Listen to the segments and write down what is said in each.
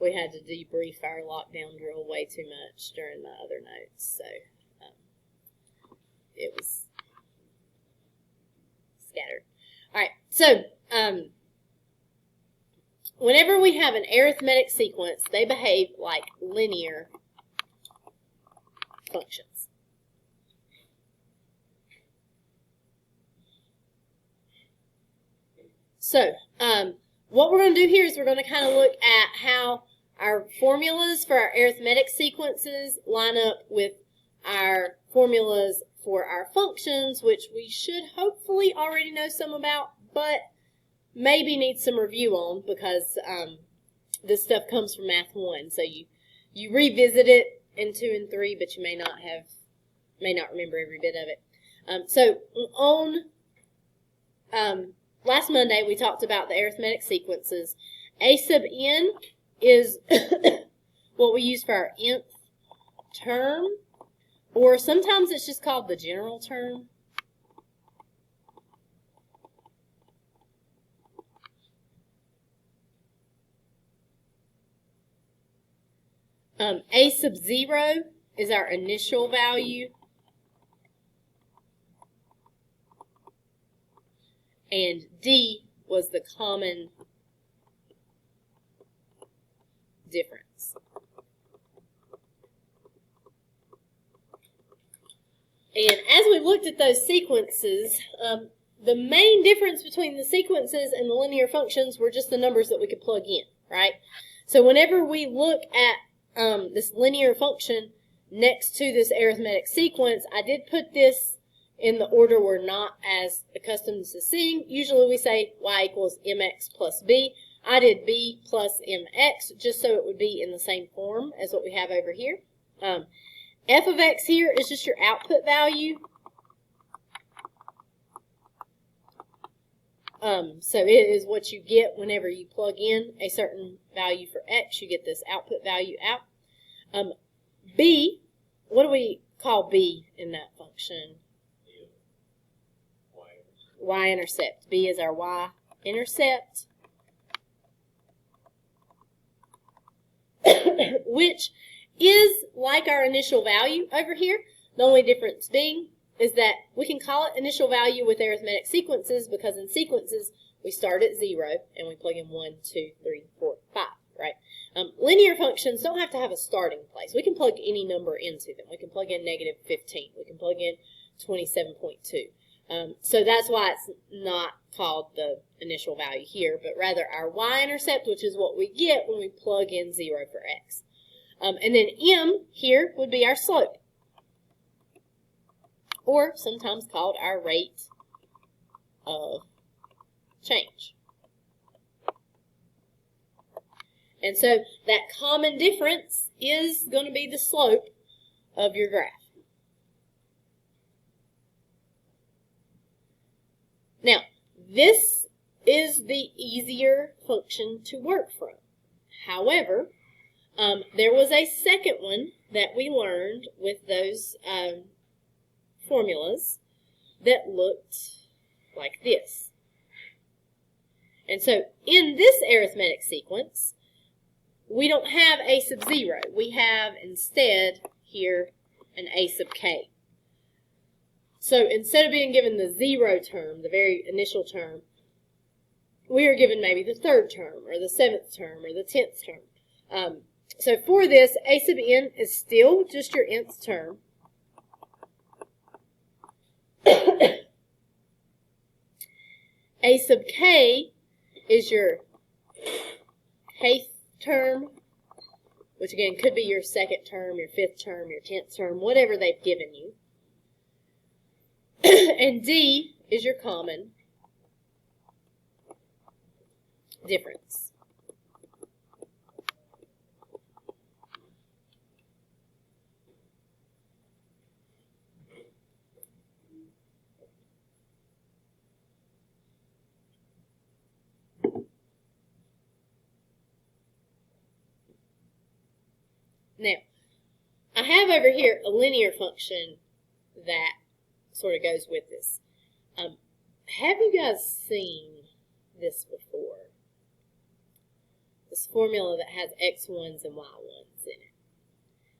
we had to debrief our lockdown drill way too much during my other notes, so it was scattered. All right, so whenever we have an arithmetic sequence, they behave like linear functions. So, what we're going to do here is we're going to kind of look at how our formulas for our arithmetic sequences line up with our formulas for our functions, which we should hopefully already know some about, but maybe need some review on because this stuff comes from Math 1. So you revisit it in 2 and 3, but you may not remember every bit of it. So on last Monday, we talked about the arithmetic sequences. A sub n is what we use for our nth term, or sometimes it's just called the general term. A sub 0 is our initial value. And D was the common difference. And as we looked at those sequences, the main difference between the sequences and the linear functions were just the numbers that we could plug in, right? So whenever we look at this linear function next to this arithmetic sequence, I did put this in the order we're not as accustomed to seeing. Usually we say y equals mx plus b. I did b plus mx just so it would be in the same form as what we have over here. F of x here is just your output value. So it is what you get whenever you plug in a certain value for x. You get this output value out. B, what do we call b in that function? Y-intercept. B is our y-intercept, which is like our initial value over here. The only difference being is that we can call it initial value with arithmetic sequences because in sequences we start at 0 and we plug in 1, 2, 3, 4, 5, right? Linear functions don't have to have a starting place. We can plug any number into them. We can plug in negative 15. We can plug in 27.2. So that's why it's not called the initial value here, but rather our y-intercept, which is what we get when we plug in 0 for x. And then m here would be our slope, or sometimes called our rate of change. And so that common difference is going to be the slope of your graph. Now, this is the easier function to work from. However, there was a second one that we learned with those formulas that looked like this. And so in this arithmetic sequence, we don't have a sub 0. We have instead here an a sub k. So instead of being given the 0 term, the very initial term, we are given maybe the 3rd term or the 7th term or the 10th term. So for this, a sub n is still just your nth term. A sub k is your kth term, which again could be your 2nd term, your 5th term, your 10th term, whatever they've given you. And D is your common difference. Now, I have over here a linear function that sort of goes with this. Have you guys seen this before? It's a formula that has x1s and y1s in it.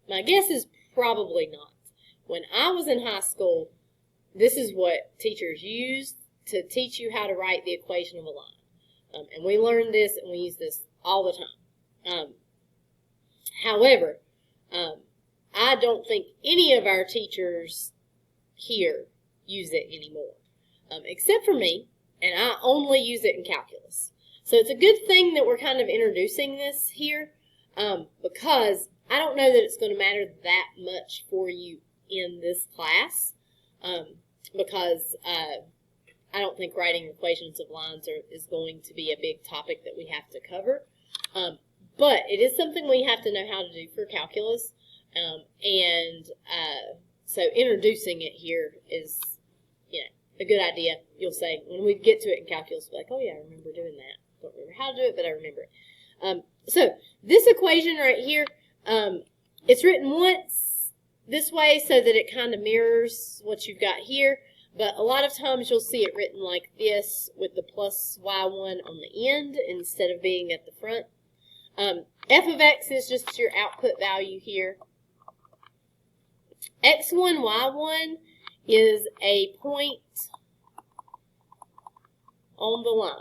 My guess is probably not. When I was in high school, this is what teachers used to teach you how to write the equation of a line. And we learned this and we use this all the time. However, I don't think any of our teachers here use it anymore, except for me, and I only use it in calculus. So it's a good thing that we're kind of introducing this here, because I don't know that it's going to matter that much for you in this class, because I don't think writing equations of lines is going to be a big topic that we have to cover. But it is something we have to know how to do for calculus, so introducing it here is, a good idea. You'll say, when we get to it in calculus, we'll be like, oh yeah, I remember doing that. Don't remember how to do it, but I remember it. So this equation right here, it's written once this way so that it kind of mirrors what you've got here, but a lot of times you'll see it written like this with the plus y1 on the end instead of being at the front. F of x is just your output value here. X1, Y1 is a point on the line.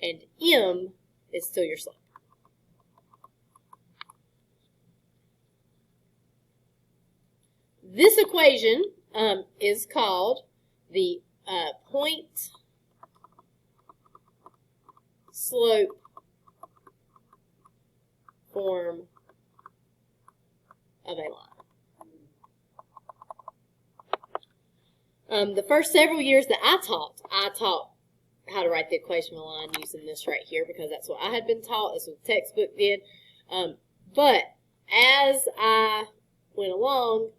And M is still your slope. This equation is called the point slope form of a line. The first several years that I taught how to write the equation of a line using this right here because that's what I had been taught. That's what the textbook did. But as I went along,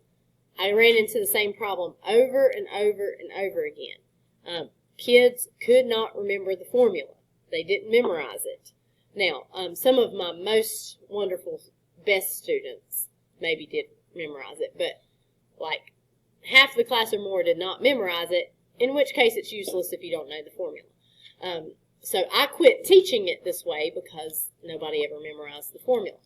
I ran into the same problem over and over and over again. Kids could not remember the formula. They didn't memorize it. Now, some of my most wonderful, best students maybe did memorize it, but like half the class or more did not memorize it, in which case it's useless if you don't know the formula. So I quit teaching it this way because nobody ever memorized the formula.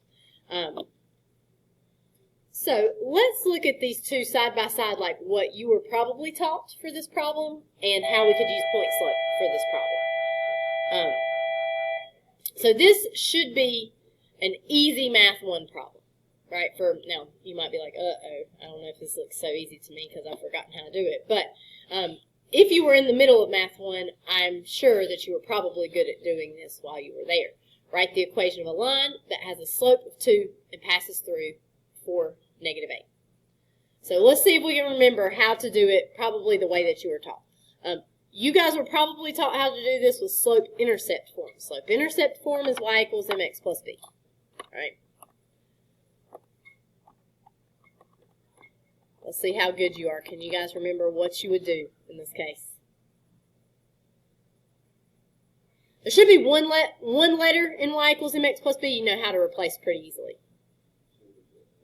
So let's look at these two side by side, like what you were probably taught for this problem and how we could use point slope for this problem. So this should be an easy Math 1 problem, right? Now, you might be like, uh-oh, I don't know if this looks so easy to me because I've forgotten how to do it. But if you were in the middle of Math 1, I'm sure that you were probably good at doing this while you were there. Write the equation of a line that has a slope of 2 and passes through 4, -8. So let's see if we can remember how to do it probably the way that you were taught. You guys were probably taught how to do this with slope-intercept form. Slope-intercept form is y equals mx plus b. All right. Let's see how good you are. Can you guys remember what you would do in this case? There should be one letter in y equals mx plus b you know how to replace pretty easily.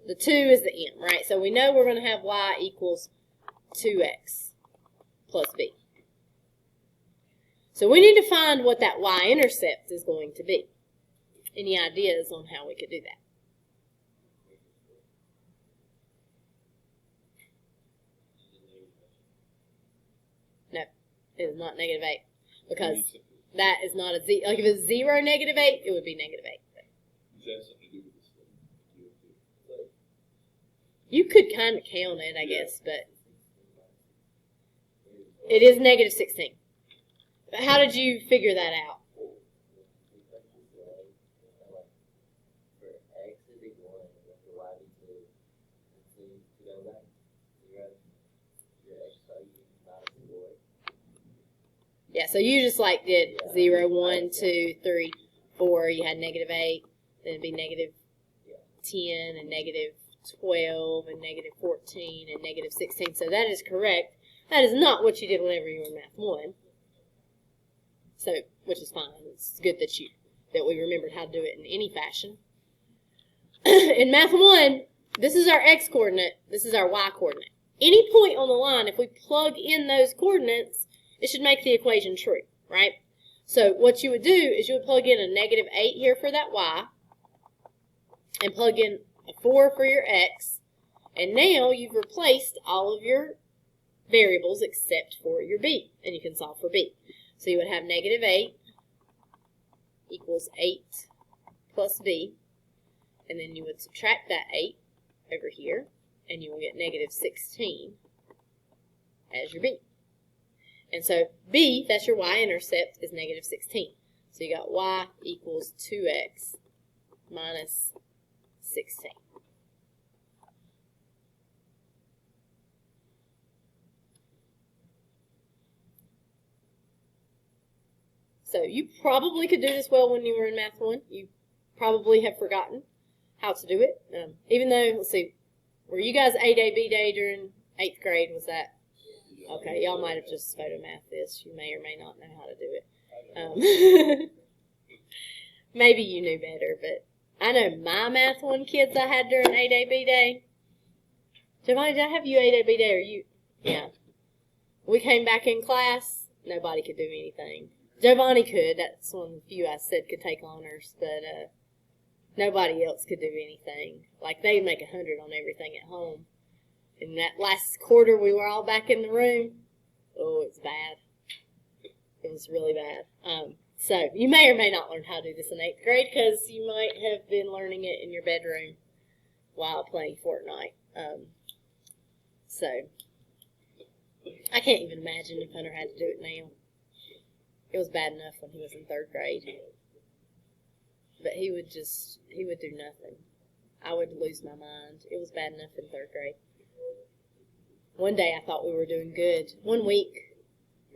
The 2 is the m, right? So we know we're going to have y equals 2x plus b. So we need to find what that y-intercept is going to be. Any ideas on how we could do that? No, it is not -8 because that is not a z. Like if it's 0, -8, it would be -8. You could kind of count it, I guess, but it is -16. But how did you figure that out? Yeah, so you just like did 0, 1, 2, 3, 4. You had -8, then it'd be -10 and -12 and -14 and -16. So that is correct. That is not what you did whenever you were in Math 1. So, which is fine. It's good that we remembered how to do it in any fashion. In Math 1, this is our x-coordinate. This is our y-coordinate. Any point on the line, if we plug in those coordinates, it should make the equation true, right? So what you would do is you would plug in a -8 here for that y, and plug in a 4 for your x, and now you've replaced all of your variables except for your b, and you can solve for b. So you would have -8 equals 8 plus b, and then you would subtract that 8 over here, and you will get -16 as your b. And so b, that's your y-intercept, is -16. So you got y equals 2x minus 16. So you probably could do this well when you were in Math 1. You probably have forgotten how to do it. Even though, let's see, were you guys A-Day, B-Day during 8th grade? Was that? Okay, y'all might have just photomathed this. You may or may not know how to do it. Maybe you knew better, but I know my Math 1 kids I had during A-Day, B-Day. Giovanni, did I have you A-Day, B-Day, or you? Yeah. We came back in class. Nobody could do anything. Giovanni could. That's one of the few I said could take honors, but nobody else could do anything. Like, they'd make 100 on everything at home. In that last quarter, we were all back in the room. Oh, it's bad. It was really bad. So you may or may not learn how to do this in 8th grade because you might have been learning it in your bedroom while playing Fortnite. So I can't even imagine if Hunter had to do it now. It was bad enough when he was in 3rd grade. But he would do nothing. I would lose my mind. It was bad enough in 3rd grade. One day I thought we were doing good. 1 week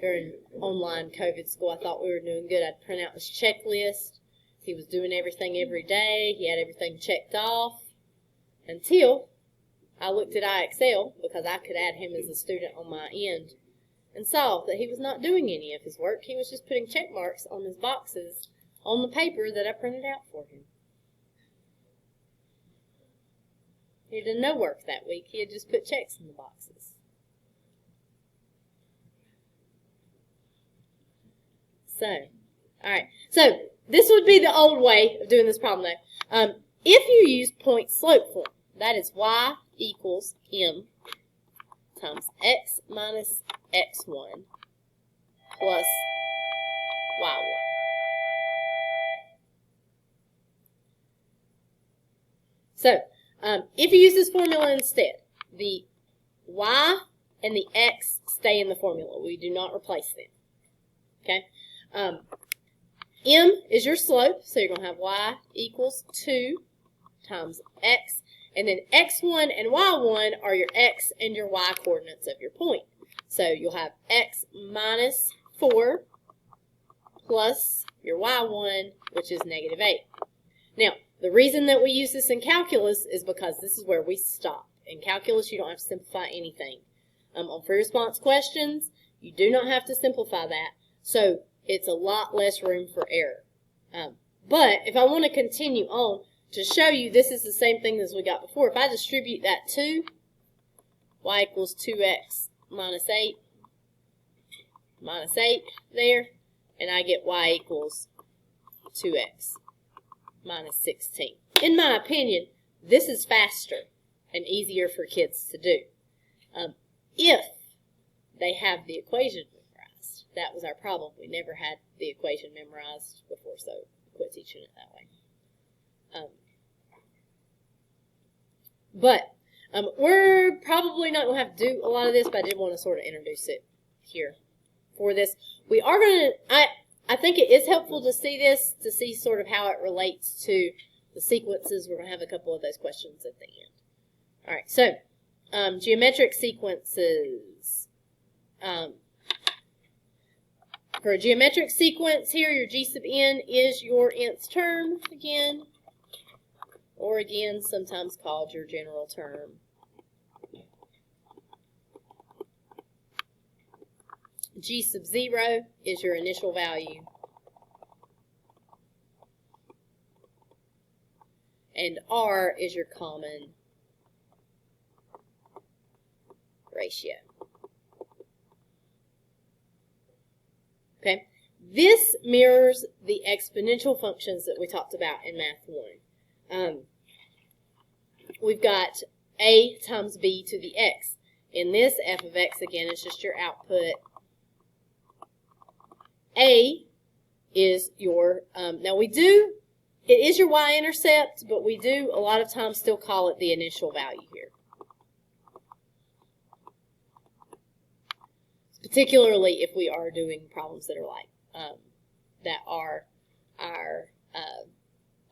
during online COVID school, I thought we were doing good. I'd print out his checklist. He was doing everything every day. He had everything checked off. Until I looked at IXL, because I could add him as a student on my end, and saw that he was not doing any of his work. He was just putting check marks on his boxes on the paper that I printed out for him. He did no work that week. He had just put checks in the boxes. So, all right. So, this would be the old way of doing this problem, though. If you use point slope form, that is y equals m times x minus x1 plus y1. So, if you use this formula instead, the y and the x stay in the formula. We do not replace them. Okay? M is your slope, so you're going to have y equals 2 times x. And then x1 and y1 are your x and your y coordinates of your point. So you'll have x minus 4 plus your y1, which is -8. Now, the reason that we use this in calculus is because this is where we stop. In calculus, you don't have to simplify anything. On free response questions, you do not have to simplify that. So it's a lot less room for error. But if I want to continue on, to show you this is the same thing as we got before, if I distribute that 2, y equals 2x minus 8 there, and I get y equals 2x minus 16. In my opinion, this is faster and easier for kids to do. If they have the equation memorized. That was our problem. We never had the equation memorized before, so we quit teaching it that way. But we're probably not going to have to do a lot of this, but I did want to sort of introduce it here for this. We are going to, I think it is helpful to see this, to see sort of how it relates to the sequences. We're going to have a couple of those questions at the end. All right, so geometric sequences. For a geometric sequence here, your g sub n is your nth term again, or again, sometimes called your general term. G sub 0 is your initial value. And R is your common ratio. Okay? This mirrors the exponential functions that we talked about in Math 1. We've got a times b to the x. In this, f of x, again, is just your output. A is your, now it is your y-intercept, but we do a lot of times still call it the initial value here. Particularly if we are doing problems that are like, that are our,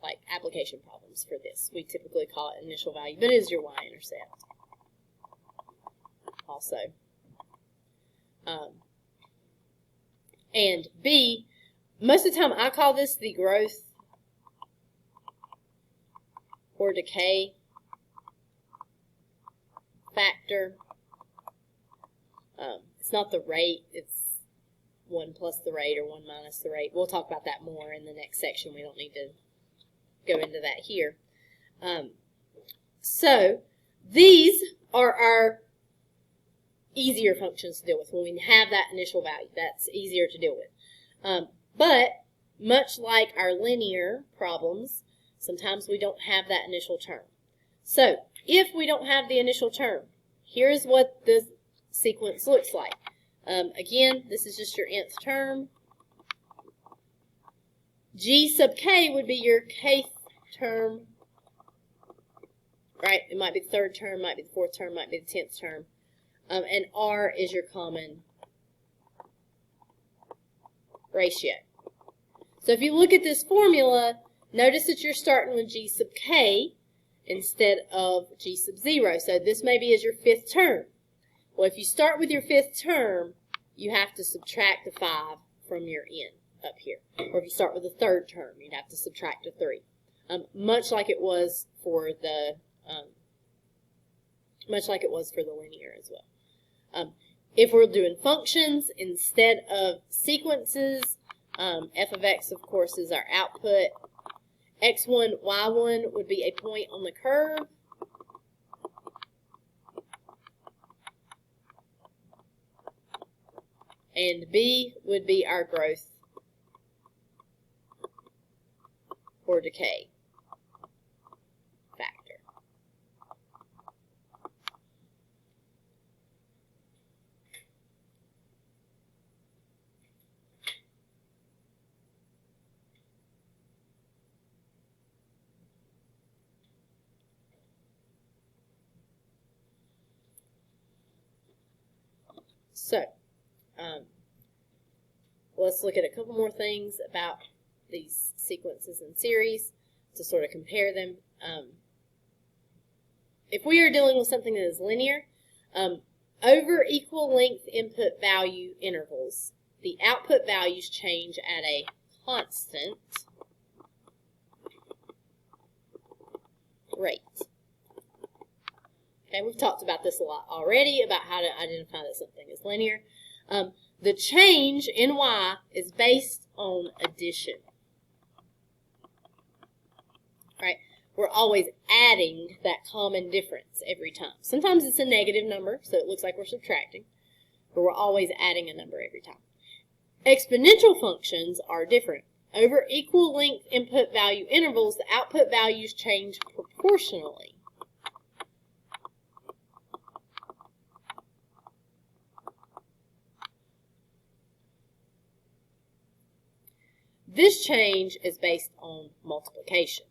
like application problems for this. We typically call it initial value, but it is your y-intercept also. And B, most of the time I call this the growth or decay factor. It's not the rate, it's 1 plus the rate or 1 minus the rate. We'll talk about that more in the next section. We don't need to go into that here. So these are our easier functions to deal with. When we have that initial value, that's easier to deal with. But much like our linear problems, sometimes we don't have that initial term. So if we don't have the initial term, here's what the sequence looks like. Again, this is just your nth term. G sub k would be your kth term, right? It might be the third term, might be the fourth term, might be the 10th term. And R is your common ratio. So if you look at this formula, notice that you're starting with G sub k instead of G sub 0. So this maybe is your 5th term. Well, if you start with your 5th term, you have to subtract the 5 from your n up here. Or if you start with the 3rd term, you'd have to subtract a 3. Much like it was for the linear as well. If we're doing functions instead of sequences, f of x, of course, is our output. x1, y1 would be a point on the curve. And b would be our growth or decay factor. So, let's look at a couple more things about these sequences and series to sort of compare them. If we are dealing with something that is linear, over equal length input value intervals, the output values change at a constant rate. Okay, we've talked about this a lot already, about how to identify that something is linear. The change in y is based on addition. Right? We're always adding that common difference every time. Sometimes it's a negative number, so it looks like we're subtracting, but we're always adding a number every time. Exponential functions are different. Over equal length input value intervals, the output values change proportionally. This change is based on multiplication.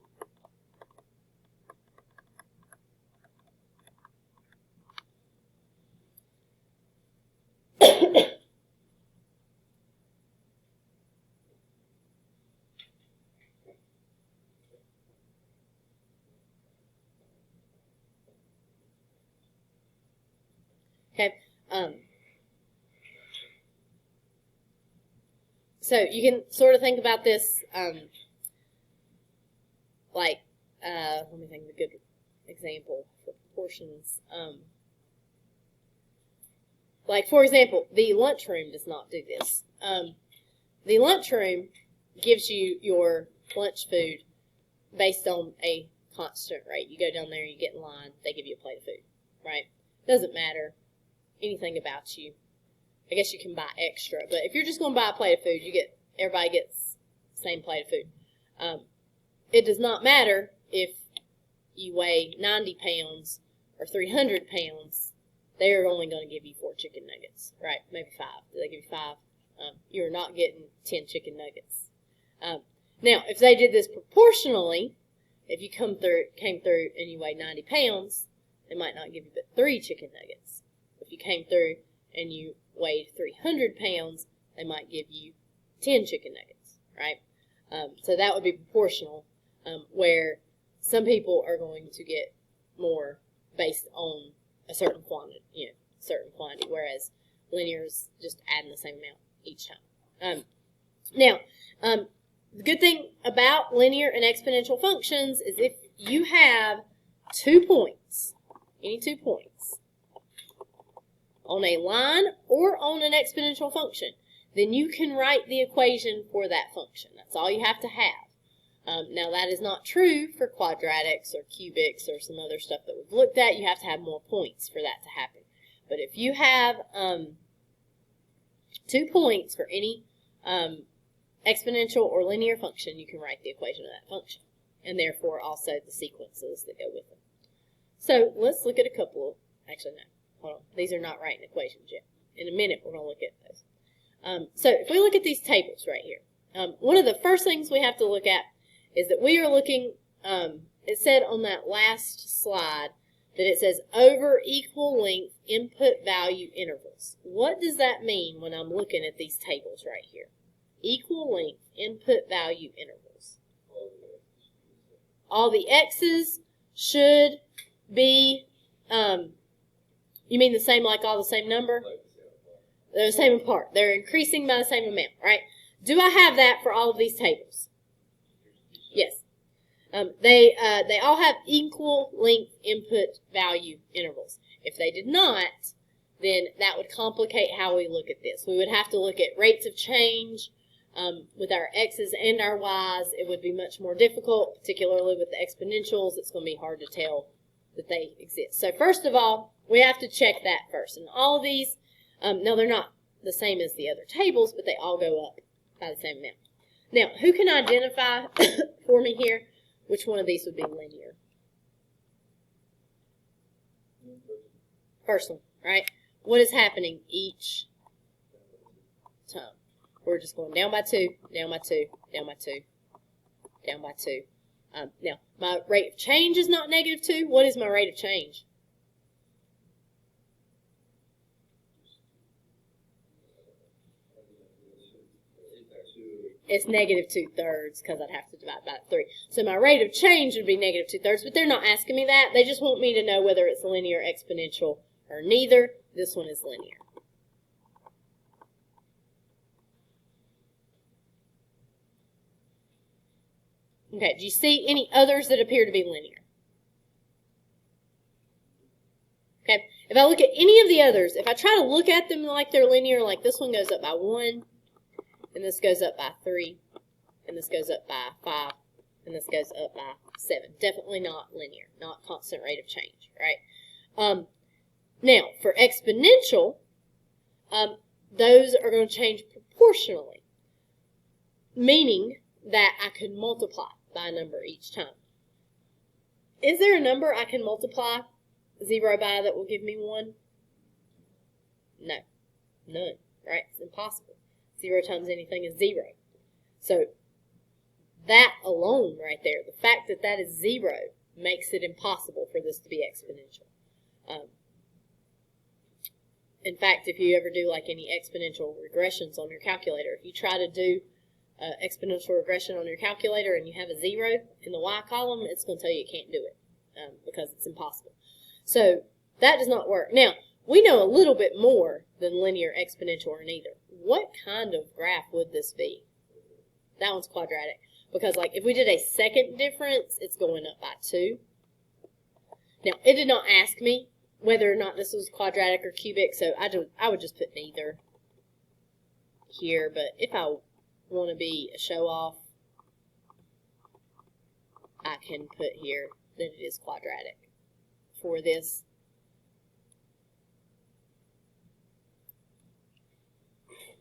Okay. So you can sort of think about this like, let me think of a good example for proportions. Like, for example, the lunchroom does not do this. The lunchroom gives you your lunch food based on a constant rate. You go down there, you get in line, they give you a plate of food, right? Doesn't matter anything about you. I guess you can buy extra, but if you're just going to buy a plate of food, you get everybody gets the same plate of food. It does not matter if you weigh 90 pounds or 300 pounds. They are only going to give you 4 chicken nuggets, right? Maybe 5. Do they give you 5? You're not getting 10 chicken nuggets. Now, if they did this proportionally, if you came through and you weighed 90 pounds, they might not give you but 3 chicken nuggets. If you came through and you weighed 300 pounds, they might give you 10 chicken nuggets, right? So that would be proportional, where some people are going to get more based on a certain quantity, whereas linear is just adding the same amount each time. Now, the good thing about linear and exponential functions is if you have 2 points, any 2 points, on a line or on an exponential function, then you can write the equation for that function. That's all you have to have. Now, that is not true for quadratics or cubics or some other stuff that we've looked at. You have to have more points for that to happen. But if you have 2 points for any exponential or linear function, you can write the equation of that function, and therefore also the sequences that go with them. So let's look at a couple of, actually no, hold on, these are not writing equations yet. In a minute we're going to look at those. So if we look at these tables right here, one of the first things we have to look at is that we are looking, it said on that last slide that it says over equal length input value intervals. What does that mean when I'm looking at these tables right here? Equal length input value intervals. All the x's should be, you mean the same, like all the same number? They're the same apart. They're increasing by the same amount, right? Do I have that for all of these tables? Yes. They all have equal length input value intervals. If they did not, then that would complicate how we look at this. We would have to look at rates of change with our x's and our y's. It would be much more difficult, particularly with the exponentials. It's going to be hard to tell that they exist. So first of all, we have to check that first. And all of these, no, they're not the same as the other tables, but they all go up by the same amount. Now, who can identify for me here which one of these would be linear? First one, right? What is happening each time? We're just going down by 2, down by 2, down by 2, down by 2. Now, my rate of change is not -2. What is my rate of change? It's -2/3 because I'd have to divide by 3. So my rate of change would be -2/3, but they're not asking me that. They just want me to know whether it's linear, exponential, or neither. This one is linear. Okay, do you see any others that appear to be linear? Okay, if I look at any of the others, if I try to look at them like they're linear, like this one goes up by 1, and this goes up by 3, and this goes up by 5, and this goes up by 7. Definitely not linear, not constant rate of change, right? Now, for exponential, those are going to change proportionally, meaning that I could multiply by a number each time. Is there a number I can multiply 0 by that will give me 1? No, none, right? It's impossible. 0 times anything is 0. So that alone right there, the fact that that is 0 makes it impossible for this to be exponential. In fact, if you ever do like any exponential regressions on your calculator, if you try to do exponential regression on your calculator and you have a 0 in the y column, it's going to tell you can't do it because it's impossible. So that does not work. Now, we know a little bit more than linear, exponential, or neither. What kind of graph would this be? That one's quadratic. Because like if we did a second difference, it's going up by 2. Now, it did not ask me whether or not this was quadratic or cubic, so I would just put neither here. But if I want to be a show-off, I can put here that it is quadratic for this.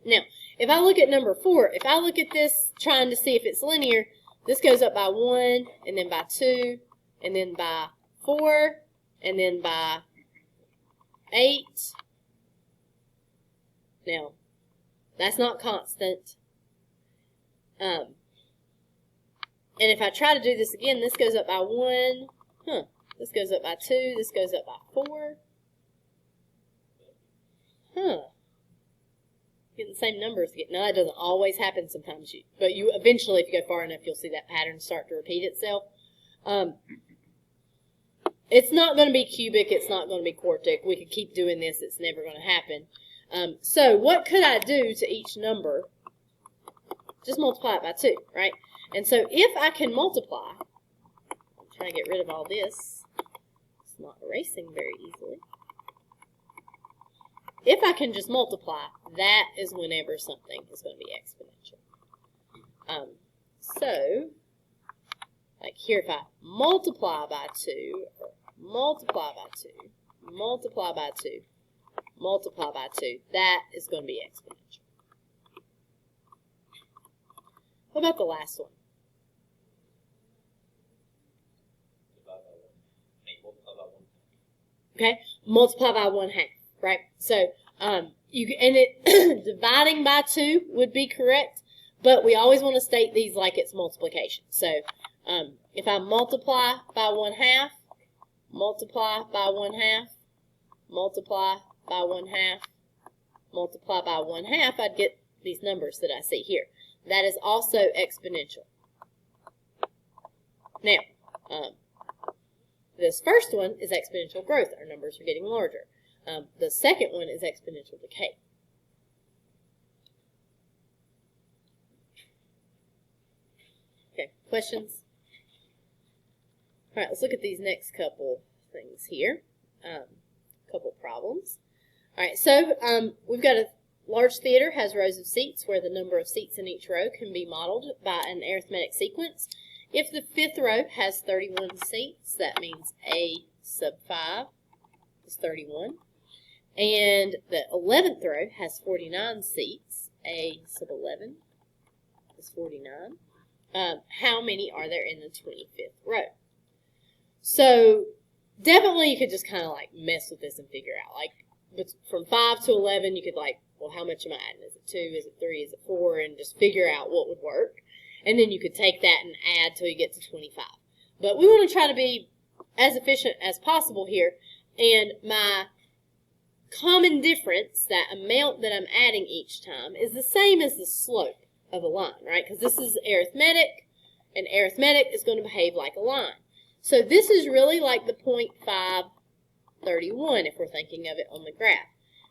Now, if I look at number 4, if I look at this trying to see if it's linear, this goes up by 1, and then by 2, and then by 4, and then by 8. Now, that's not constant. And if I try to do this again, this goes up by 1. This goes up by 2. This goes up by 4. Getting the same numbers again. Now, that doesn't always happen sometimes. But you eventually, if you go far enough, you'll see that pattern start to repeat itself. It's not going to be cubic. It's not going to be quartic. We could keep doing this. It's never going to happen. So what could I do to each number? Just multiply it by 2, right? And so if I can multiply, I'm trying to get rid of all this. It's not erasing very easily. If I can just multiply, that is whenever something is going to be exponential. So, like here, if I multiply by 2, or multiply by 2, multiply by 2, multiply by 2, that is going to be exponential. What about the last one? Okay, multiply by 1/2, right? So dividing by 2 would be correct, but we always want to state these like it's multiplication. So if I multiply by 1/2, multiply by 1/2, multiply by 1/2, multiply by 1/2, I'd get these numbers that I see here. That is also exponential. Now, this first one is exponential growth. Our numbers are getting larger. The second one is exponential decay. Okay, questions? All right, let's look at these next couple things here. Couple problems. All right, so we've got a large theater has rows of seats where the number of seats in each row can be modeled by an arithmetic sequence. If the 5th row has 31 seats, that means A sub 5 is 31. And the 11th row has 49 seats. A sub 11 is 49. How many are there in the 25th row? So definitely you could just kind of like mess with this and figure out. Like from 5 to 11, you could like, well, how much am I adding? Is it 2? Is it 3? Is it 4? And just figure out what would work. And then you could take that and add till you get to 25. But we want to try to be as efficient as possible here. And my common difference, that amount that I'm adding each time, is the same as the slope of a line, right? Because this is arithmetic, and arithmetic is going to behave like a line. So this is really like the 0.531 if we're thinking of it on the graph.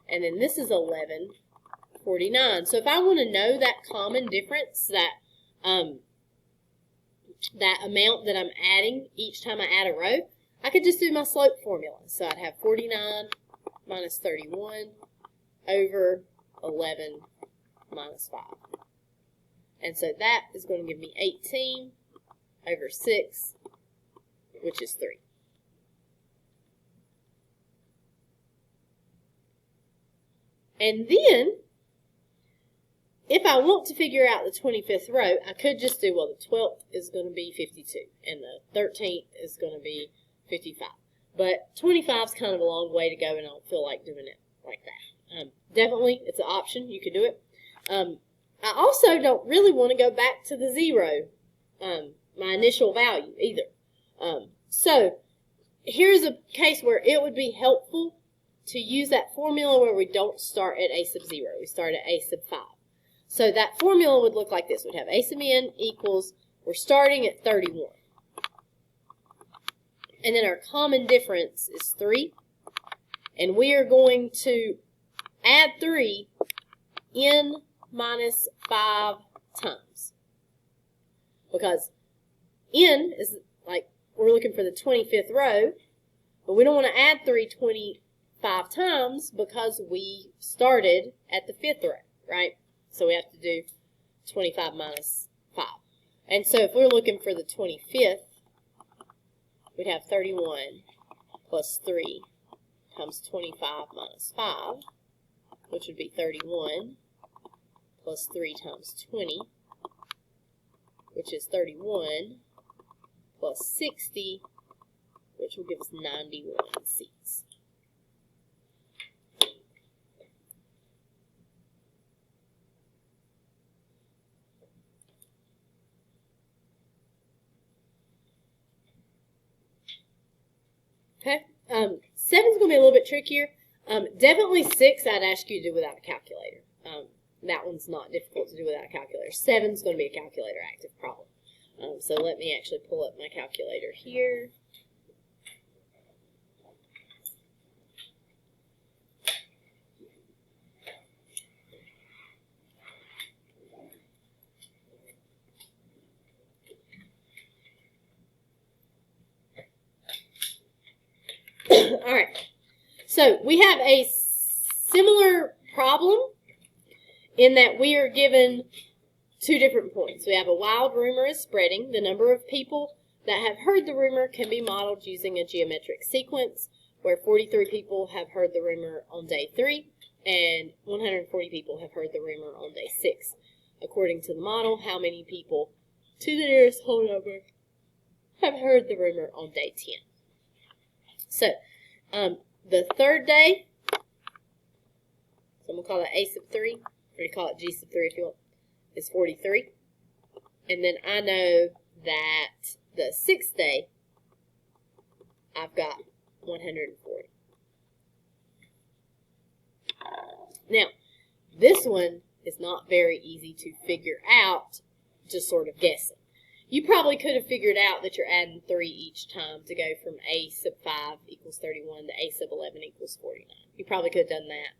And then this is 1149. So if I want to know that common difference, that amount that I'm adding each time I add a row, I could just do my slope formula. So I'd have 49 minus 31 over 11 minus 5. And so that is going to give me 18 over 6, which is 3. And then, if I want to figure out the 25th row, I could just do, well, the 12th is going to be 52, and the 13th is going to be 55. But 25 is kind of a long way to go, and I don't feel like doing it like that. Definitely, it's an option. You could do it. I also don't really want to go back to the 0, my initial value, either. So, here's a case where it would be helpful to use that formula where we don't start at a sub 0. We start at a sub 5. So that formula would look like this. We'd have a sub n equals, we're starting at 31. And then our common difference is 3. And we are going to add 3 n minus 5 times. Because n is like, we're looking for the 25th row, but we don't want to add 325 times because we started at the 5th row, right? So we have to do 25 minus 5. And so if we're looking for the 25th, we'd have 31 plus 3 times 25 minus 5, which would be 31 plus 3 times 20, which is 31, plus 60, which will give us 91 seats. Okay, 7's going to be a little bit trickier. Definitely 6 I'd ask you to do without a calculator. That one's not difficult to do without a calculator. 7's going to be a calculator active problem. So let me actually pull up my calculator here. All right, so we have a similar problem in that we are given 2 different points. We have a wild rumor is spreading. The number of people that have heard the rumor can be modeled using a geometric sequence where 43 people have heard the rumor on day 3 and 140 people have heard the rumor on day 6. According to the model, how many people to the nearest whole number have heard the rumor on day 10? So, the third day, so I'm going to call it A sub 3, or you call it G sub 3 if you want, is 43. And then I know that the 6th day, I've got 140. Now, this one is not very easy to figure out, just sort of guessing. You probably could have figured out that you're adding 3 each time to go from A sub 5 equals 31 to A sub 11 equals 49. You probably could have done that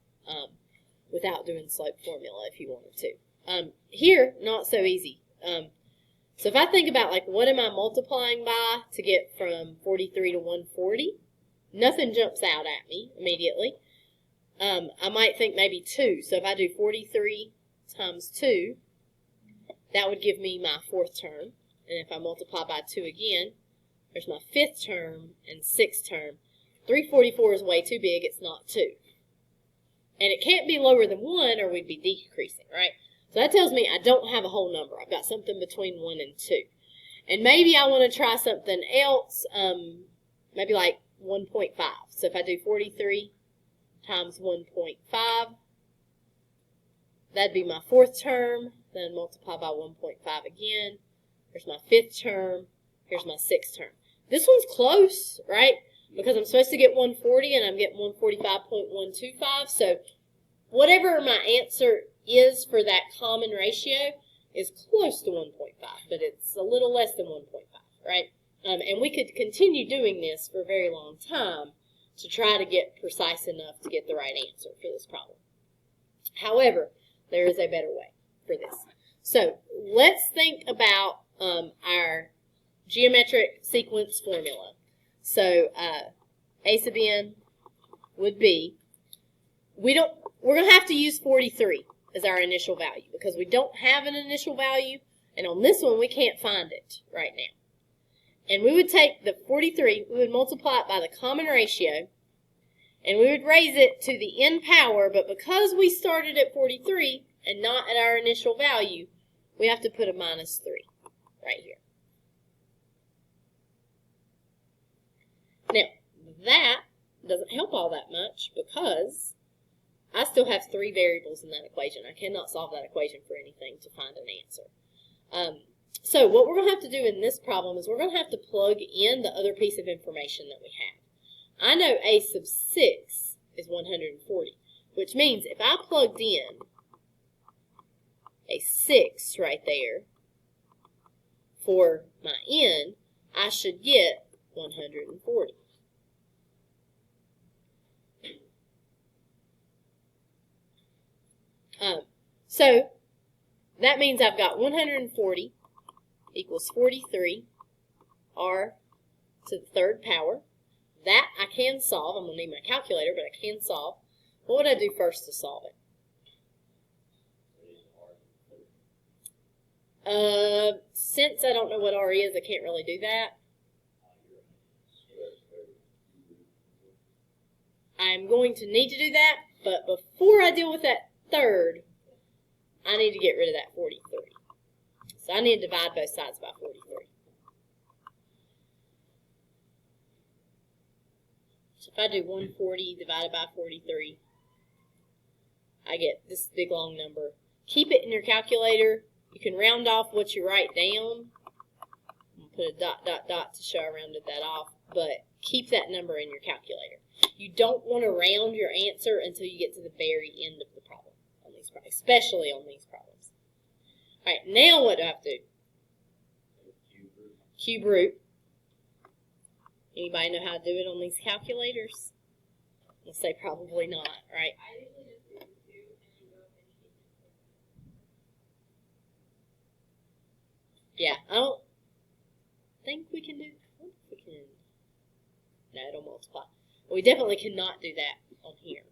without doing slope formula if you wanted to. Here, not so easy. So if I think about, like, what am I multiplying by to get from 43 to 140, nothing jumps out at me immediately. I might think maybe 2. So if I do 43 times 2, that would give me my 4th term. And if I multiply by 2 again, there's my 5th term and 6th term. 344 is way too big. It's not 2. And it can't be lower than 1 or we'd be decreasing, right? So that tells me I don't have a whole number. I've got something between 1 and 2. And maybe I want to try something else, maybe like 1.5. So if I do 43 times 1.5, that'd be my 4th term. Then multiply by 1.5 again. Here's my 5th term. Here's my 6th term. This one's close, right? Because I'm supposed to get 140 and I'm getting 145.125. So whatever my answer is for that common ratio is close to 1.5, but it's a little less than 1.5, right? And we could continue doing this for a very long time to try to get precise enough to get the right answer for this problem. However, there is a better way for this. So let's think about our geometric sequence formula. So A sub n would be, we're going to have to use 43 as our initial value because we don't have an initial value, and on this one we can't find it right now. And we would take the 43, we would multiply it by the common ratio, and we would raise it to the n power, but because we started at 43 and not at our initial value, we have to put a minus 3 right here. Now, that doesn't help all that much because I still have 3 variables in that equation. I cannot solve that equation for anything to find an answer. So what we're going to have to do in this problem is we're going to have to plug in the other piece of information that we have. I know A sub 6 is 140, which means if I plugged in a 6 right there for my n, I should get 140. So that means I've got 140 equals 43 r to the 3rd power. That I can solve. I'm going to need my calculator, but I can solve. What would I do first to solve it? Since I don't know what r is, I can't really do that. I'm going to need to do that, but before I deal with that 3rd, I need to get rid of that 43. So I need to divide both sides by 43. So if I do 140 divided by 43, I get this big long number. Keep it in your calculator. You can round off what you write down. I'm going to put a dot, dot, dot to show I rounded that off. But keep that number in your calculator. You don't want to round your answer until you get to the very end of the problem, on these problems, especially on these problems. All right, now what do I have to do? Cube root. Anybody know how to do it on these calculators? I'll say probably not, right? Yeah, I don't think we can do. I don't think we can. No, it'll multiply. But we definitely cannot do that on here.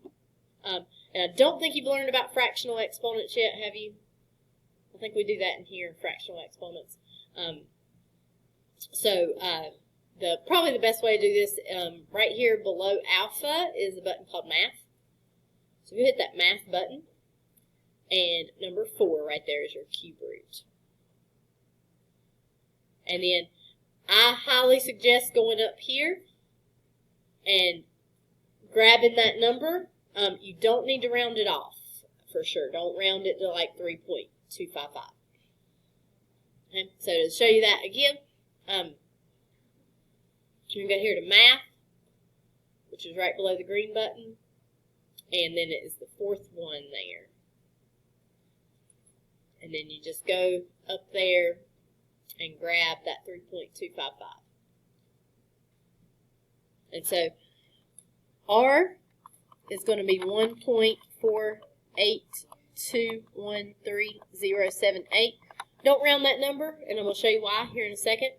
And I don't think you've learned about fractional exponents yet, have you? I think we do that in here, fractional exponents. Probably the best way to do this, right here below alpha is a button called math. So you hit that math button, and number 4 right there is your cube root. And then I highly suggest going up here and grabbing that number. You don't need to round it off, for sure. Don't round it to like 3.255. Okay, so to show you that again, you can go here to math, which is right below the green button, and then it is the 4th one there. And then you just go up there and grab that 3.255. And so R is going to be 1.48213.078. Don't round that number, and I'm going to show you why here in a second.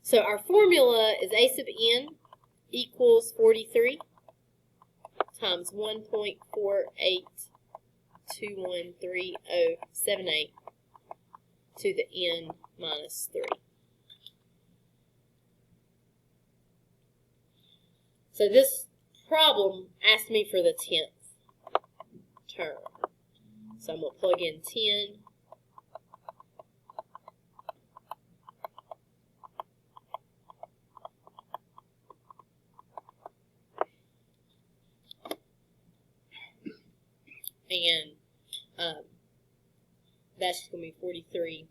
So our formula is A sub n equals 43 times 1.48213078 to the n minus 3. So this problem asked me for the 10th term. So I'm going to plug in 10. And that's going to be 43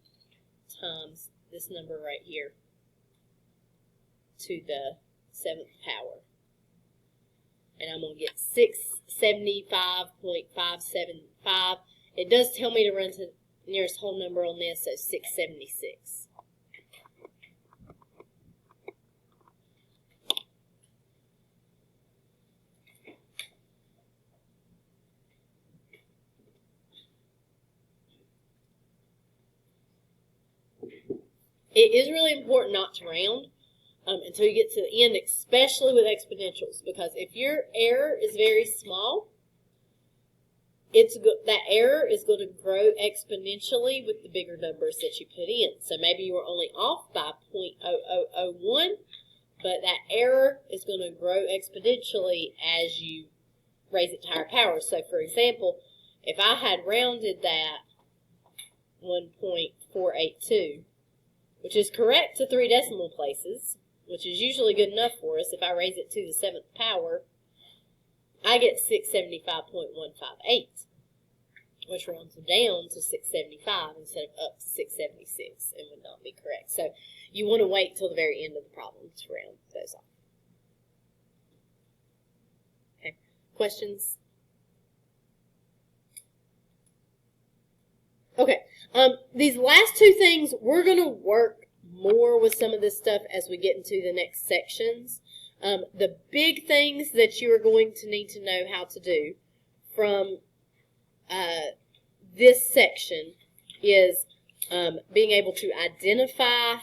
times this number right here to the 7th power. And I'm going to get 675.575. It does tell me to run to the nearest whole number on this, so 676. It is really important not to round until you get to the end, especially with exponentials, because if your error is very small, that error is going to grow exponentially with the bigger numbers that you put in. So maybe you were only off by 0.0001, but that error is going to grow exponentially as you raise it to higher powers. So for example, if I had rounded that 1.482, which is correct to 3 decimal places, which is usually good enough for us. If I raise it to the 7th power, I get 675.158, which rounds down to 675 instead of up to 676 and would not be correct. So you want to wait till the very end of the problem to round those off. Okay, questions? Okay, these last two things, we're going to work more with some of this stuff as we get into the next sections. The big things that you are going to need to know how to do from this section is being able to identify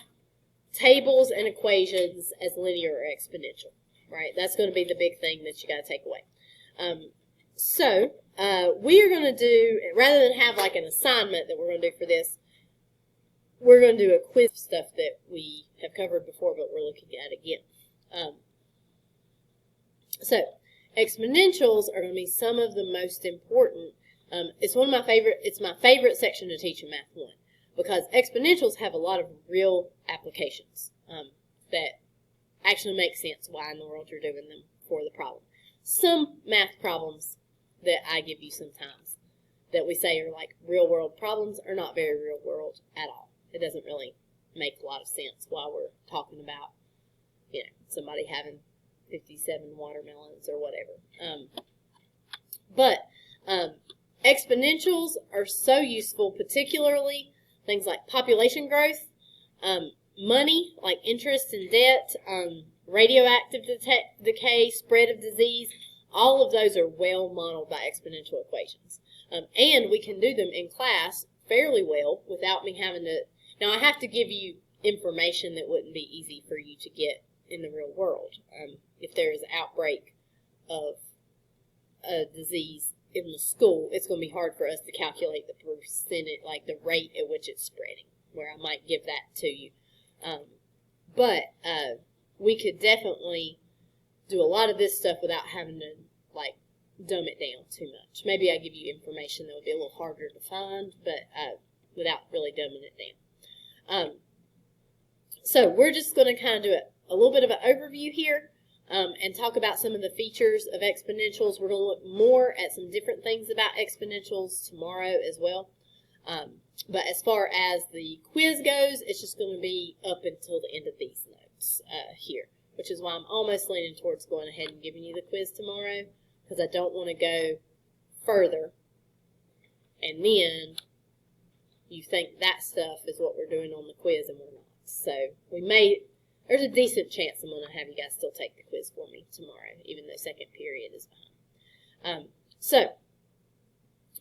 tables and equations as linear or exponential, right? That's going to be the big thing that you got to take away. We are going to do, rather than have like an assignment that we're going to do for this, we're going to do a quiz stuff that we have covered before, but we're looking at again. So exponentials are going to be some of the most important It's one of my favorite. It's my favorite section to teach in Math 1 because exponentials have a lot of real applications that actually make sense why in the world you're doing them for the problem. Some math problems that I give you sometimes that we say are like real world problems are not very real world at all. It doesn't really make a lot of sense while we're talking about, you know, somebody having 57 watermelons or whatever. But exponentials are so useful, particularly things like population growth, money, like interest and debt, radioactive decay, spread of disease. All of those are well modeled by exponential equations. And we can do them in class fairly well without me having to. Now, I have to give you information that wouldn't be easy for you to get in the real world. If there is an outbreak of a disease in the school, it's going to be hard for us to calculate the percentage, like the rate at which it's spreading, where I might give that to you. But we could definitely do a lot of this stuff without having to, like, dumb it down too much. Maybe I give you information that would be a little harder to find, but without really dumbing it down. So we're just going to kind of do a little bit of an overview here and talk about some of the features of exponentials. We're going to look more at some different things about exponentials tomorrow as well. But as far as the quiz goes, it's just going to be up until the end of these notes here, which is why I'm almost leaning towards going ahead and giving you the quiz tomorrow, because I don't want to go further and then you think that stuff is what we're doing on the quiz and we're not. So there's a decent chance I'm going to have you guys still take the quiz for me tomorrow, even though second period is behind. So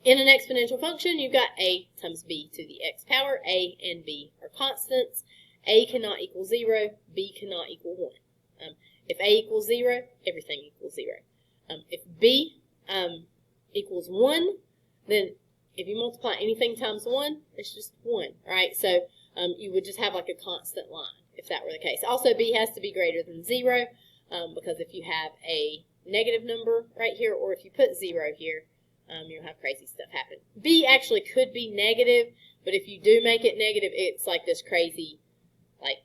in an exponential function, you've got a times b to the x power. A and b are constants. A cannot equal 0. B cannot equal 1. If a equals 0, everything equals 0. If b equals 1, then if you multiply anything times 1, it's just 1, right? So you would just have like a constant line if that were the case. Also, b has to be greater than 0 because if you have a negative number right here, or if you put 0 here, you'll have crazy stuff happen. B actually could be negative, but if you do make it negative, it's like this crazy, like,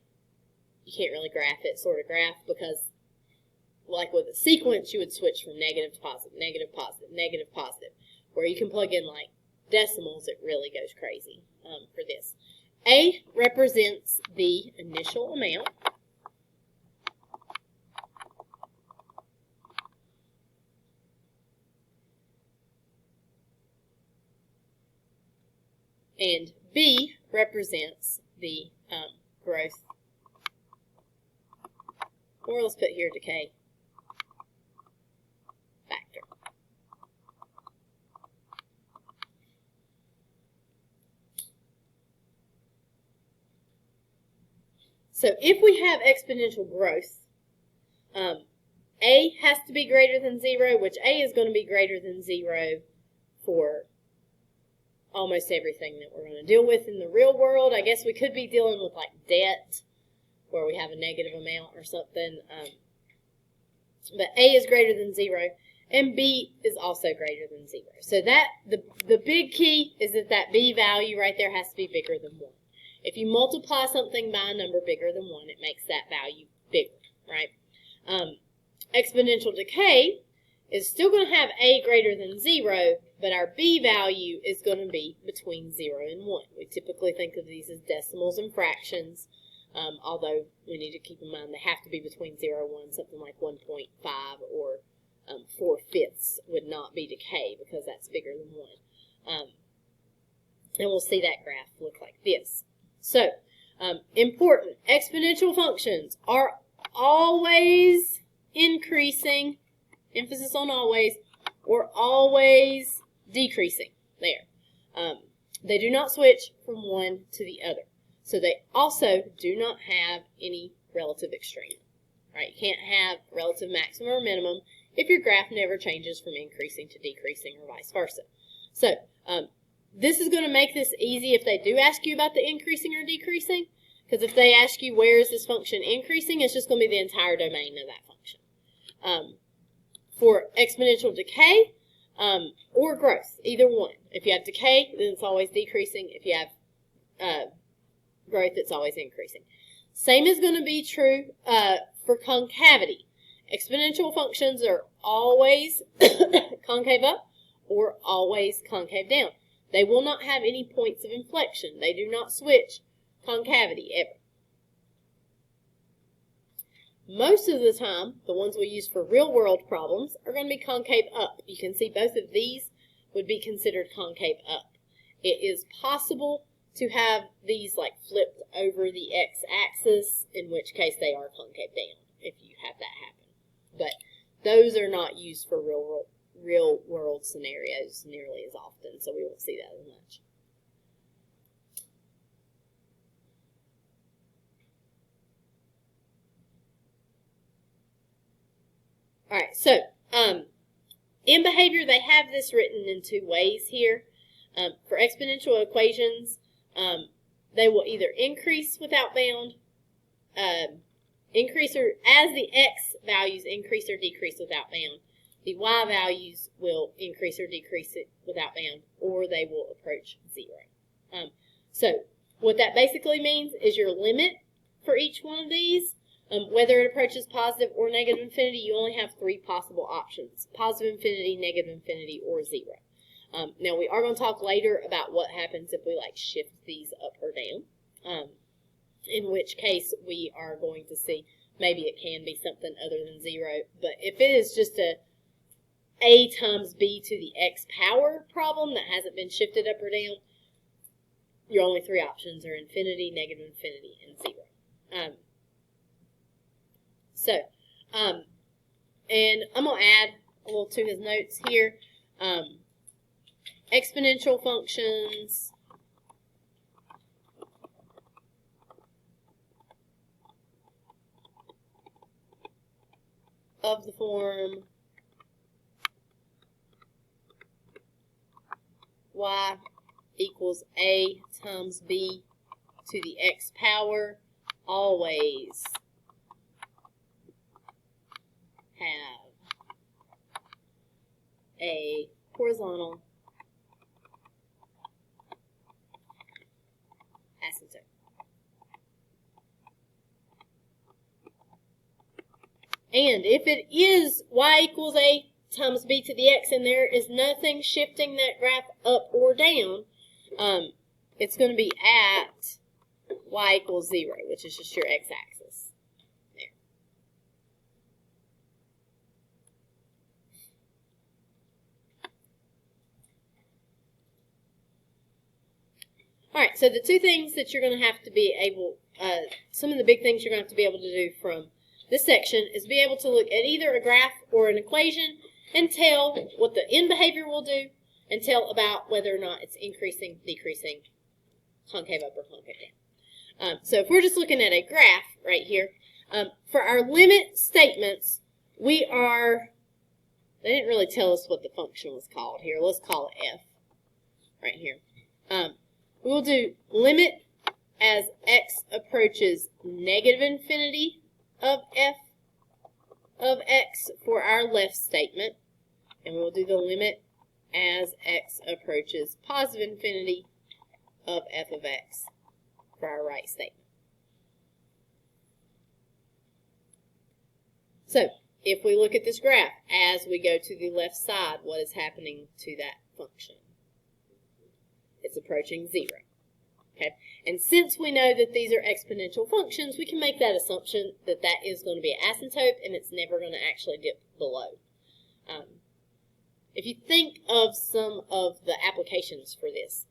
you can't really graph it sort of graph, because like with a sequence, you would switch from negative to positive, negative, positive, negative, positive. Where you can plug in like decimals, it really goes crazy for this. A represents the initial amount. And B represents the growth, or let's put here decay factor. So if we have exponential growth, A has to be greater than 0, which A is going to be greater than 0 for almost everything that we're going to deal with in the real world. I guess we could be dealing with like debt, where we have a negative amount or something. But A is greater than 0, and B is also greater than 0. So that the big key is that B value right there has to be bigger than 1. If you multiply something by a number bigger than 1, it makes that value bigger, right? Exponential decay is still going to have A greater than 0, but our B value is going to be between 0 and 1. We typically think of these as decimals and fractions, although we need to keep in mind they have to be between 0 and 1. Something like 1.5 or 4/5 would not be decay because that's bigger than 1. And we'll see that graph look like this. So, important, exponential functions are always increasing, emphasis on always, or always decreasing there. They do not switch from one to the other. So they also do not have any relative extreme, right? You can't have relative maximum or minimum if your graph never changes from increasing to decreasing or vice versa. So this is going to make this easy if they do ask you about the increasing or decreasing, because if they ask you where is this function increasing, it's just going to be the entire domain of that function. For exponential decay, or growth, either one. If you have decay, then it's always decreasing. If you have growth, it's always increasing. Same is going to be true for concavity. Exponential functions are always concave up or always concave down. They will not have any points of inflection. They do not switch concavity ever. Most of the time, the ones we use for real-world problems are going to be concave up. You can see both of these would be considered concave up. It is possible to have these like flipped over the x-axis, in which case they are concave down if you have that happen. But those are not used for real-world scenarios nearly as often, so we won't see that as much. All right, so in behavior, they have this written in two ways here. For exponential equations, they will either increase without bound, increase or as the x values increase or decrease without bound, the y values will increase or decrease it without bound, or they will approach 0. So what that basically means is your limit for each one of these, whether it approaches positive or negative infinity, you only have 3 possible options: positive infinity, negative infinity, or 0. Now we are going to talk later about what happens if we like shift these up or down, in which case we are going to see maybe it can be something other than 0. But if it is just a times b to the x power problem that hasn't been shifted up or down, your only 3 options are infinity, negative infinity, and 0. And I'm going to add a little to his notes here. Exponential functions of the form y equals a times b to the x power always have a horizontal asymptote. And if it is y equals a times b to the x and there is nothing shifting that graph up or down, it's going to be at y equals 0, which is just your x-axis. There. All right, so the two things that you're going to have to be able, some of the big things you're going to have to be able to do from this section is be able to look at either a graph or an equation and tell what the end behavior will do and tell about whether or not it's increasing, decreasing, concave up or concave down. So if we're just looking at a graph right here, for our limit statements, they didn't really tell us what the function was called here. Let's call it f right here. We'll do limit as x approaches negative infinity of f of x for our left statement, and we'll do the limit as x approaches positive infinity of f of x for our right statement. So, if we look at this graph, as we go to the left side, what is happening to that function? It's approaching 0. Okay? And since we know that these are exponential functions, we can make that assumption that that is going to be an asymptote and it's never going to actually dip below. If you think of some of the applications for this,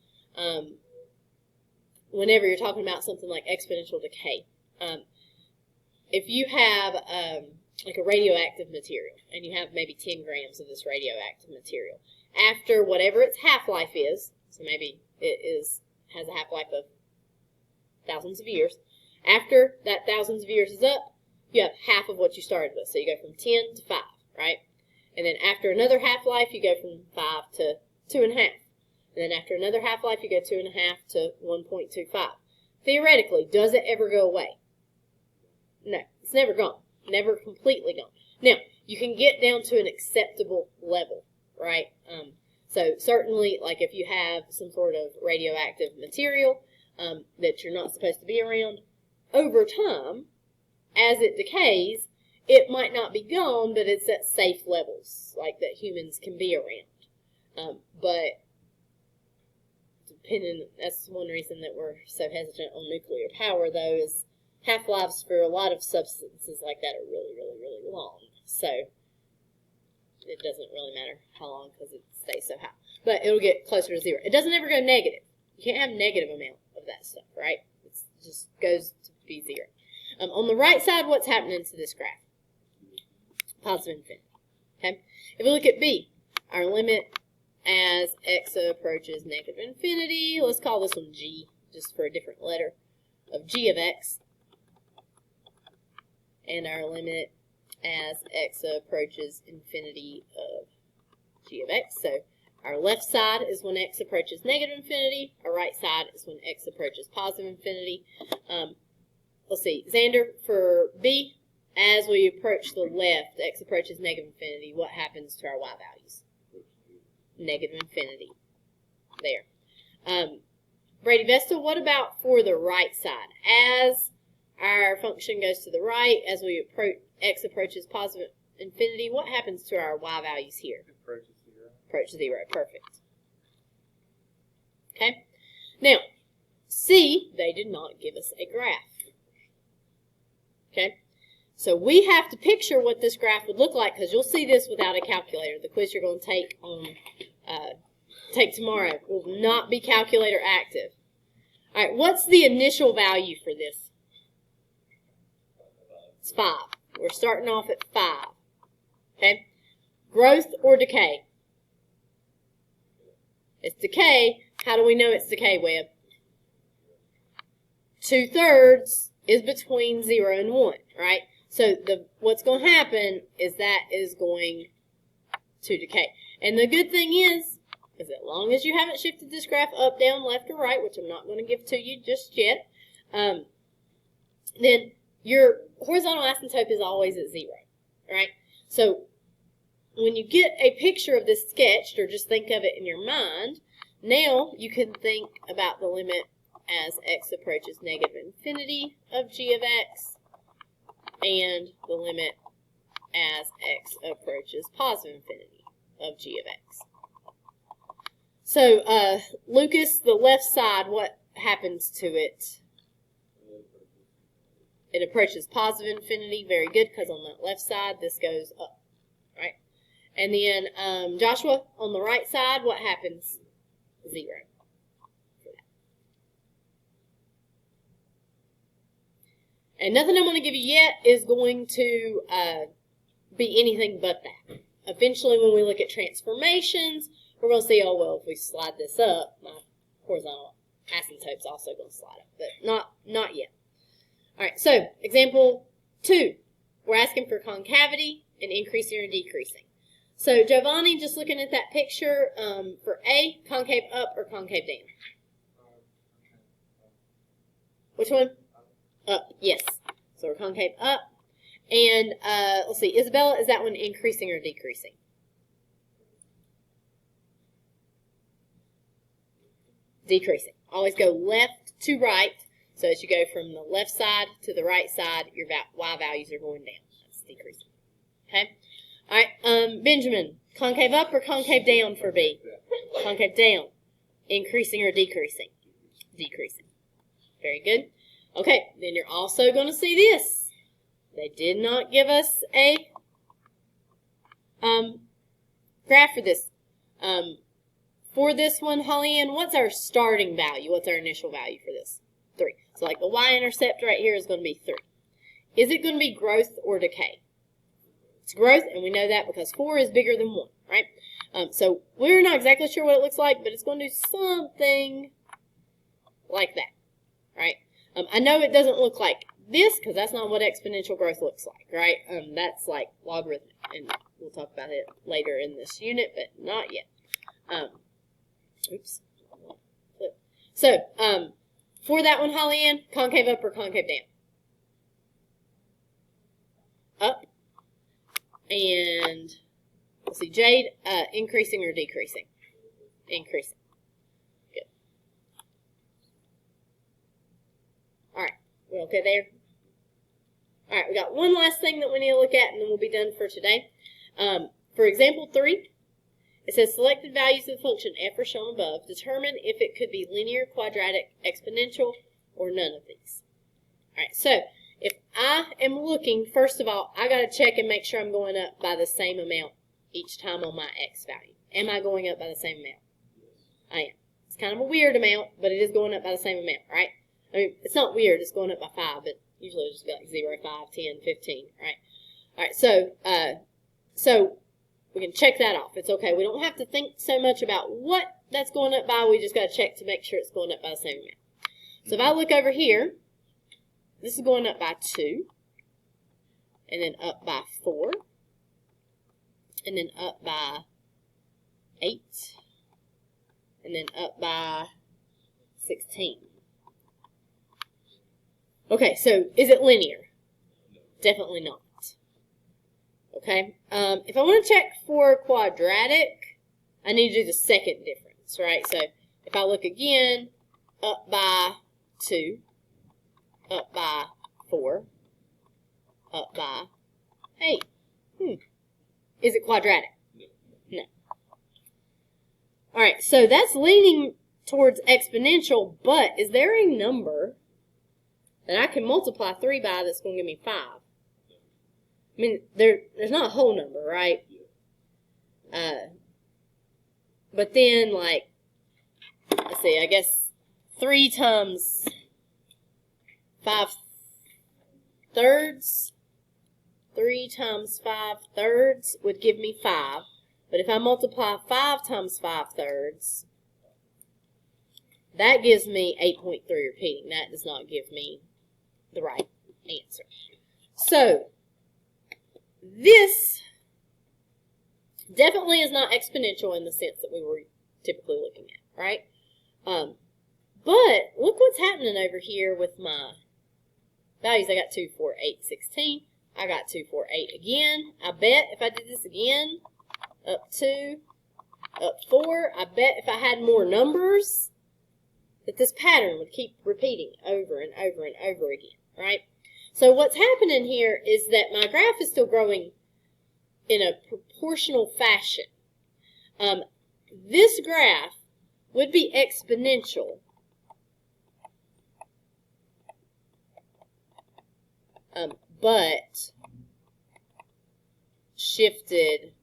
whenever you're talking about something like exponential decay, if you have like a radioactive material and you have maybe 10 grams of this radioactive material, after whatever its half-life is, so maybe it has a half-life of thousands of years, after that thousands of years is up, you have half of what you started with. So you go from 10 to 5, right? And then after another half-life, you go from 5 to 2.5. And then after another half-life, you go 2.5 to 1.25. Theoretically, does it ever go away? No, it's never gone. Never completely gone. Now, you can get down to an acceptable level, right? So certainly, like if you have some sort of radioactive material that you're not supposed to be around, over time, as it decays, it might not be gone, but it's at safe levels, like that humans can be around. But that's one reason that we're so hesitant on nuclear power, though, is half-lives for a lot of substances like that are really, really, really long. So it doesn't really matter how long because it stays so high. But it'll get closer to zero. It doesn't ever go negative. You can't have negative amount of that stuff, right? It just goes to be zero. On the right side, what's happening to this graph? Positive infinity. Okay. If we look at B, our limit as x approaches negative infinity, let's call this one G, just for a different letter, of G of x. And our limit as x approaches infinity of G of x. So our left side is when x approaches negative infinity. Our right side is when x approaches positive infinity. Let's see, Xander, for B, as we approach the left, x approaches negative infinity, what happens to our y values? Negative infinity. There. Brady Vestal, what about for the right side? As our function goes to the right, as we approach, x approaches positive infinity, what happens to our y values here? Approaches zero. Approach zero. Perfect. Okay. Now, C, they did not give us a graph. Okay. So we have to picture what this graph would look like, because you'll see this without a calculator. The quiz you're going to take tomorrow will not be calculator active. All right, what's the initial value for this? It's 5. We're starting off at 5. Okay. Growth or decay? It's decay. How do we know it's decay, Webb? 2/3 is between 0 and 1, right? So what's going to happen is that is going to decay. And the good thing is as long as you haven't shifted this graph up, down, left, or right, which I'm not going to give to you just yet, then your horizontal asymptote is always at 0, right? So when you get a picture of this sketched, or just think of it in your mind, now you can think about the limit as x approaches negative infinity of g of x, and the limit as x approaches positive infinity of g of x. So, Lucas, the left side, what happens to it? It approaches positive infinity. Very good, because on the left side, this goes up, right? And then, Joshua, on the right side, what happens? 0. And nothing I'm going to give you yet is going to be anything but that. Eventually, when we look at transformations, we're going to see, oh, well, if we slide this up, my horizontal asymptote's also going to slide up. But not yet. All right, so example 2. We're asking for concavity and increasing or decreasing. So, Giovanni, just looking at that picture, for A, concave up or concave down? Which one? Up, yes. So we're concave up. And let's see, Isabella, is that one increasing or decreasing? Decreasing. Always go left to right. So as you go from the left side to the right side, your y values are going down. That's decreasing. Okay? All right, Benjamin, concave up or concave down for B? Concave down. Increasing or decreasing? Decreasing. Very good. Okay, then you're also going to see this. They did not give us a graph for this. For this one, Holly-Ann, what's our starting value? What's our initial value for this? 3. So like the y-intercept right here is going to be 3. Is it going to be growth or decay? It's growth, and we know that because 4 is bigger than 1, right? So we're not exactly sure what it looks like, but it's going to do something like that, right? I know it doesn't look like this because that's not what exponential growth looks like, right? That's like logarithmic, and we'll talk about it later in this unit, but not yet. Oops. So, for that one, Holly-Ann, concave up or concave down? Up. And Let's see, Jade, increasing or decreasing? Increasing. Good. All right, we okay there? All right, we got one last thing that we need to look at, and then we'll be done for today. For example 3, it says selected values of the function f are shown above. Determine if it could be linear, quadratic, exponential, or none of these. All right, so if I am looking, first of all, I got to check and make sure I'm going up by the same amount each time on my x value. Am I going up by the same amount? I am. It's kind of a weird amount, but it is going up by the same amount, right? I mean, it's not weird. It's going up by 5, but usually it'll just be like 0, 5, 10, 15, right? All right, so we can check that off. It's okay. We don't have to think so much about what that's going up by. We just got to check to make sure it's going up by the same amount. So if I look over here, this is going up by 2, and then up by 4, and then up by 8, and then up by 16. Okay, so is it linear? Definitely not. Okay, if I want to check for quadratic, I need to do the second difference, right? So if I look again, up by 2, up by 4, up by 8. Is it quadratic? No. All right, so that's leaning towards exponential, but is there a number that I can multiply 3 by that's going to give me 5? I mean, there's not a whole number, right? But then, like, let's see, I guess 3 times 5/3. 3 times 5/3 would give me 5. But if I multiply 5 times 5/3, that gives me 8.3 repeating. That does not give me the right answer. So, this definitely is not exponential in the sense that we were typically looking at, right? But look what's happening over here with my values. I got 2, 4, 8, 16. I got 2, 4, 8 again. I bet if I did this again, up 2, up 4, I bet if I had more numbers, that this pattern would keep repeating over and over and over again, right? So what's happening here is that my graph is still growing in a proportional fashion. This graph would be exponential, but shifted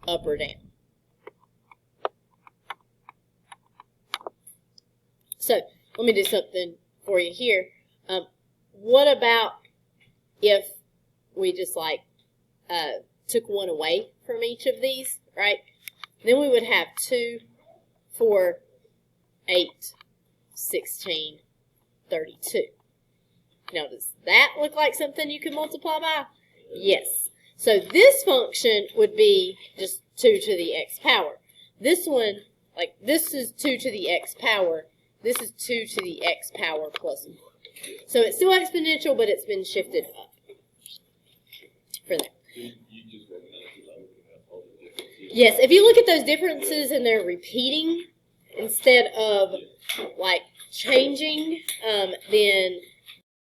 up or down. So let me do something for you here. What about if we just like took one away from each of these, right? Then we would have 2, 4, 8, 16, 32. Now, does that look like something you can multiply by? Yes. So this function would be just 2 to the x power. This one, like this is 2 to the x power. This is 2 to the x power plus 1. So it's still exponential, but it's been shifted up for that. Yes, if you look at those differences and they're repeating instead of like changing, then